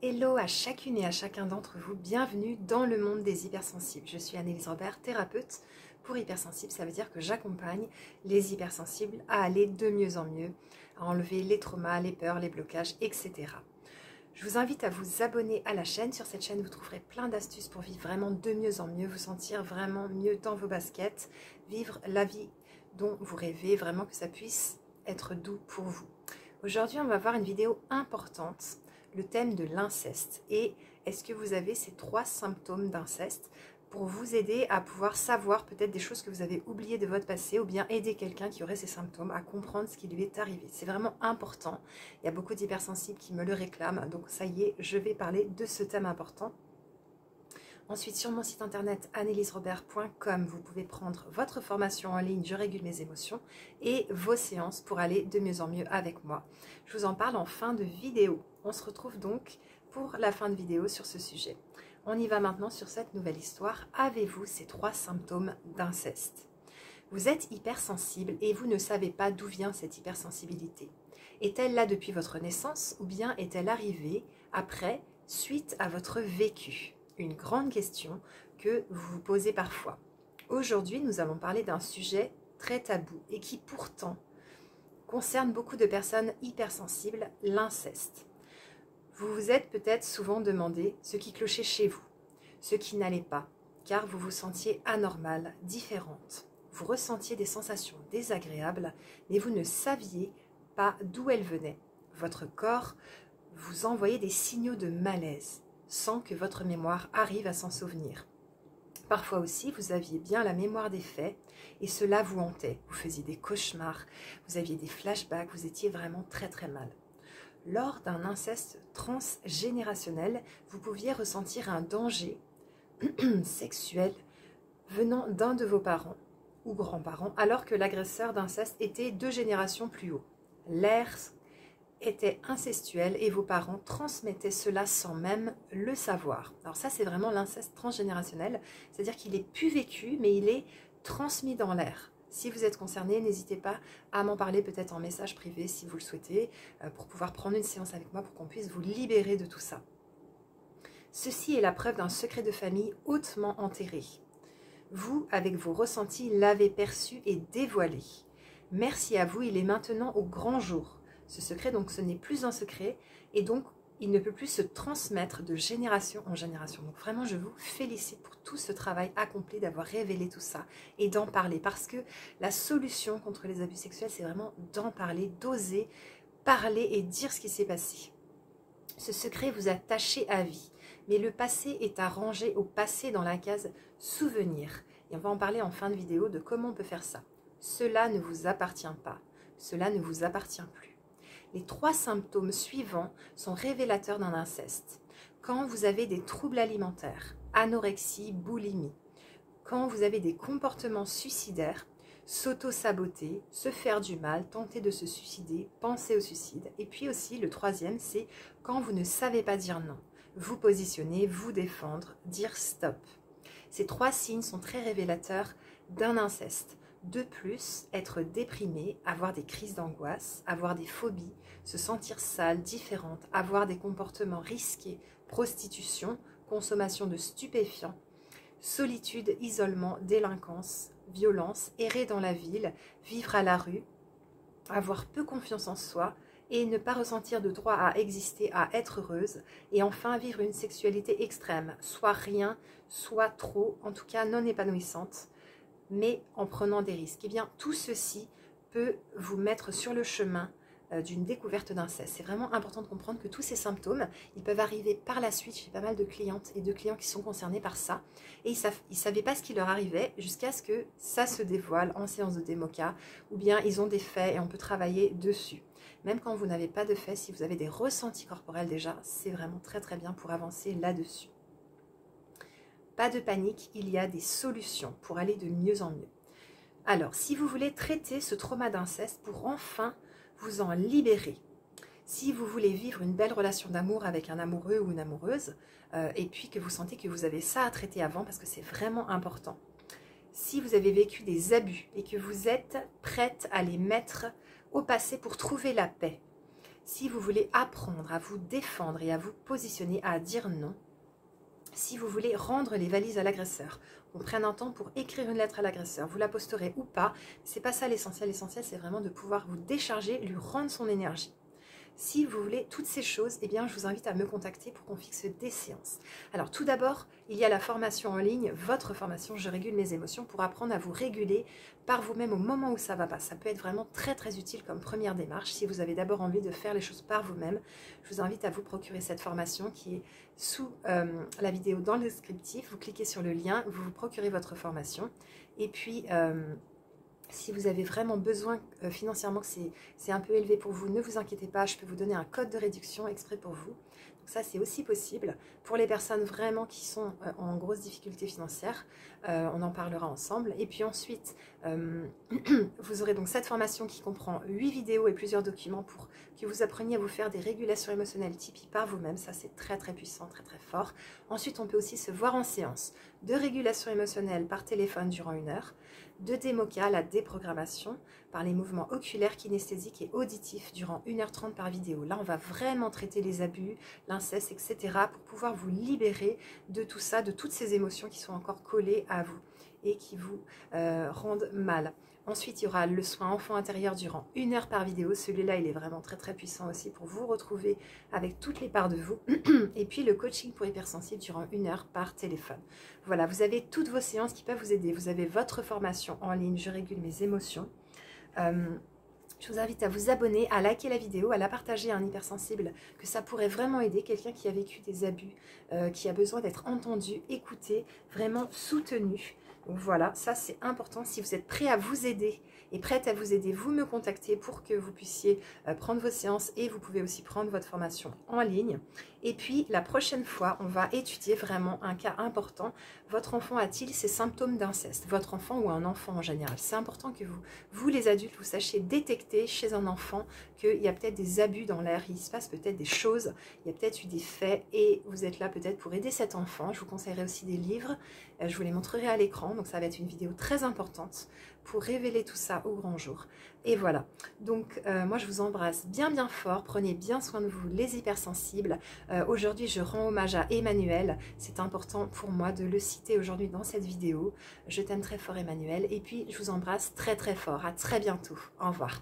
Hello à chacune et à chacun d'entre vous, bienvenue dans le monde des hypersensibles. Je suis Annelise Robert, thérapeute pour hypersensibles. Ça veut dire que j'accompagne les hypersensibles à aller de mieux en mieux, à enlever les traumas, les peurs, les blocages, etc. Je vous invite à vous abonner à la chaîne. Sur cette chaîne, vous trouverez plein d'astuces pour vivre vraiment de mieux en mieux, vous sentir vraiment mieux dans vos baskets, vivre la vie dont vous rêvez, vraiment que ça puisse être doux pour vous. Aujourd'hui, on va voir une vidéo importante, le thème de l'inceste. Et est-ce que vous avez ces 3 symptômes d'inceste pour vous aider à pouvoir savoir peut-être des choses que vous avez oubliées de votre passé ou bien aider quelqu'un qui aurait ces symptômes à comprendre ce qui lui est arrivé. C'est vraiment important. Il y a beaucoup d'hypersensibles qui me le réclament. Donc ça y est, je vais parler de ce thème important. Ensuite, sur mon site internet anneliserobert.com, vous pouvez prendre votre formation en ligne, je régule mes émotions, et vos séances pour aller de mieux en mieux avec moi. Je vous en parle en fin de vidéo. On se retrouve donc pour la fin de vidéo sur ce sujet. On y va maintenant sur cette nouvelle histoire. Avez-vous ces 3 symptômes d'inceste? Vous êtes hypersensible et vous ne savez pas d'où vient cette hypersensibilité. Est-elle là depuis votre naissance ou bien est-elle arrivée après, suite à votre vécu? Une grande question que vous vous posez parfois. Aujourd'hui, nous allons parler d'un sujet très tabou et qui pourtant concerne beaucoup de personnes hypersensibles, l'inceste. Vous vous êtes peut-être souvent demandé ce qui clochait chez vous, ce qui n'allait pas, car vous vous sentiez anormale, différente. Vous ressentiez des sensations désagréables, mais vous ne saviez pas d'où elles venaient. Votre corps vous envoyait des signaux de malaise, sans que votre mémoire arrive à s'en souvenir. Parfois aussi, vous aviez bien la mémoire des faits et cela vous hantait. Vous faisiez des cauchemars, vous aviez des flashbacks, vous étiez vraiment très très mal. Lors d'un inceste transgénérationnel, vous pouviez ressentir un danger sexuel venant d'un de vos parents ou grands-parents, alors que l'agresseur d'inceste était 2 générations plus haut. L'air était incestuel et vos parents transmettaient cela sans même le savoir. Alors ça, c'est vraiment l'inceste transgénérationnel, c'est-à-dire qu'il est plus vécu, mais il est transmis dans l'air. Si vous êtes concerné, n'hésitez pas à m'en parler peut-être en message privé si vous le souhaitez, pour pouvoir prendre une séance avec moi pour qu'on puisse vous libérer de tout ça. Ceci est la preuve d'un secret de famille hautement enterré. Vous, avec vos ressentis, l'avez perçu et dévoilé. Merci à vous, il est maintenant au grand jour. Ce secret, donc, ce n'est plus un secret et donc, il ne peut plus se transmettre de génération en génération. Donc, vraiment, je vous félicite pour tout ce travail accompli d'avoir révélé tout ça et d'en parler. Parce que la solution contre les abus sexuels, c'est vraiment d'en parler, d'oser parler et dire ce qui s'est passé. Ce secret vous a taché à vie, mais le passé est à ranger au passé dans la case souvenir. Et on va en parler en fin de vidéo de comment on peut faire ça. Cela ne vous appartient pas, cela ne vous appartient plus. Les 3 symptômes suivants sont révélateurs d'un inceste. Quand vous avez des troubles alimentaires, anorexie, boulimie, quand vous avez des comportements suicidaires, s'auto-saboter, se faire du mal, tenter de se suicider, penser au suicide. Et puis aussi, le 3e, c'est quand vous ne savez pas dire non, vous positionner, vous défendre, dire stop. Ces 3 signes sont très révélateurs d'un inceste. De plus, être déprimé, avoir des crises d'angoisse, avoir des phobies, se sentir sale, différente, avoir des comportements risqués, prostitution, consommation de stupéfiants, solitude, isolement, délinquance, violence, errer dans la ville, vivre à la rue, avoir peu confiance en soi et ne pas ressentir de droit à exister, à être heureuse, et enfin vivre une sexualité extrême, soit rien, soit trop, en tout cas non épanouissante, mais en prenant des risques. Eh bien, tout ceci peut vous mettre sur le chemin d'une découverte d'inceste. C'est vraiment important de comprendre que tous ces symptômes, ils peuvent arriver par la suite. J'ai pas mal de clientes et de clients qui sont concernés par ça. Et ils savaient pas ce qui leur arrivait jusqu'à ce que ça se dévoile en séance de démoca, ou bien ils ont des faits et on peut travailler dessus. Même quand vous n'avez pas de faits, si vous avez des ressentis corporels déjà, c'est vraiment très très bien pour avancer là-dessus. Pas de panique, il y a des solutions pour aller de mieux en mieux. Alors, si vous voulez traiter ce trauma d'inceste pour enfin vous en libérer, si vous voulez vivre une belle relation d'amour avec un amoureux ou une amoureuse, et puis que vous sentez que vous avez ça à traiter avant, parce que c'est vraiment important. Si vous avez vécu des abus et que vous êtes prête à les mettre au passé pour trouver la paix, si vous voulez apprendre à vous défendre et à vous positionner, à dire non, si vous voulez rendre les valises à l'agresseur, on prenne un temps pour écrire une lettre à l'agresseur, vous la posterez ou pas, c'est pas ça l'essentiel. L'essentiel, c'est vraiment de pouvoir vous décharger, lui rendre son énergie. Si vous voulez toutes ces choses, eh bien, je vous invite à me contacter pour qu'on fixe des séances. Alors, tout d'abord, il y a la formation en ligne, votre formation « Je régule mes émotions » pour apprendre à vous réguler par vous-même au moment où ça ne va pas. Ça peut être vraiment très, très utile comme première démarche. Si vous avez d'abord envie de faire les choses par vous-même, je vous invite à vous procurer cette formation qui est sous la vidéo dans le descriptif. Vous cliquez sur le lien, vous vous procurez votre formation. Et puis... si vous avez vraiment besoin financièrement que c'est un peu élevé pour vous, ne vous inquiétez pas, je peux vous donner un code de réduction exprès pour vous. Donc ça, c'est aussi possible. Pour les personnes vraiment qui sont en grosse difficulté financière, on en parlera ensemble. Et puis ensuite, vous aurez donc cette formation qui comprend 8 vidéos et plusieurs documents pour que vous appreniez à vous faire des régulations émotionnelles Tipeee par vous-même. Ça, c'est très très puissant, très très fort. Ensuite, on peut aussi se voir en séance de régulation émotionnelle par téléphone durant 1 heure, de démoca, la déprogrammation par les mouvements oculaires, kinesthésiques et auditifs durant 1h30 par vidéo. Là, on va vraiment traiter les abus, l'inceste, etc. pour pouvoir vous libérer de tout ça, de toutes ces émotions qui sont encore collées à vous et qui vous rendent mal. Ensuite, il y aura le soin enfant intérieur durant 1 heure par vidéo. Celui-là, il est vraiment très très puissant aussi pour vous retrouver avec toutes les parts de vous. Et puis le coaching pour hypersensibles durant 1 heure par téléphone. Voilà, vous avez toutes vos séances qui peuvent vous aider. Vous avez votre formation en ligne, je régule mes émotions. Je vous invite à vous abonner, à liker la vidéo, à la partager à un hypersensible, que ça pourrait vraiment aider quelqu'un qui a vécu des abus, qui a besoin d'être entendu, écouté, vraiment soutenu. Donc voilà, ça c'est important. Si vous êtes prêt à vous aider et prête à vous aider, vous me contactez pour que vous puissiez prendre vos séances et vous pouvez aussi prendre votre formation en ligne. Et puis la prochaine fois, on va étudier vraiment un cas important. Votre enfant a-t-il ces symptômes d'inceste? Votre enfant ou un enfant en général? C'est important que vous les adultes, vous sachiez détecter chez un enfant qu'il y a peut-être des abus dans l'air, il se passe peut-être des choses, il y a peut-être eu des faits et vous êtes là peut-être pour aider cet enfant. Je vous conseillerais aussi des livres, je vous les montrerai à l'écran, donc ça va être une vidéo très importante pour révéler tout ça au grand jour. Et voilà, donc moi je vous embrasse bien bien fort, prenez bien soin de vous les hypersensibles. Aujourd'hui je rends hommage à Emmanuel, c'est important pour moi de le citer aujourd'hui dans cette vidéo. Je t'aime très fort Emmanuel et puis je vous embrasse très très fort, à très bientôt, au revoir.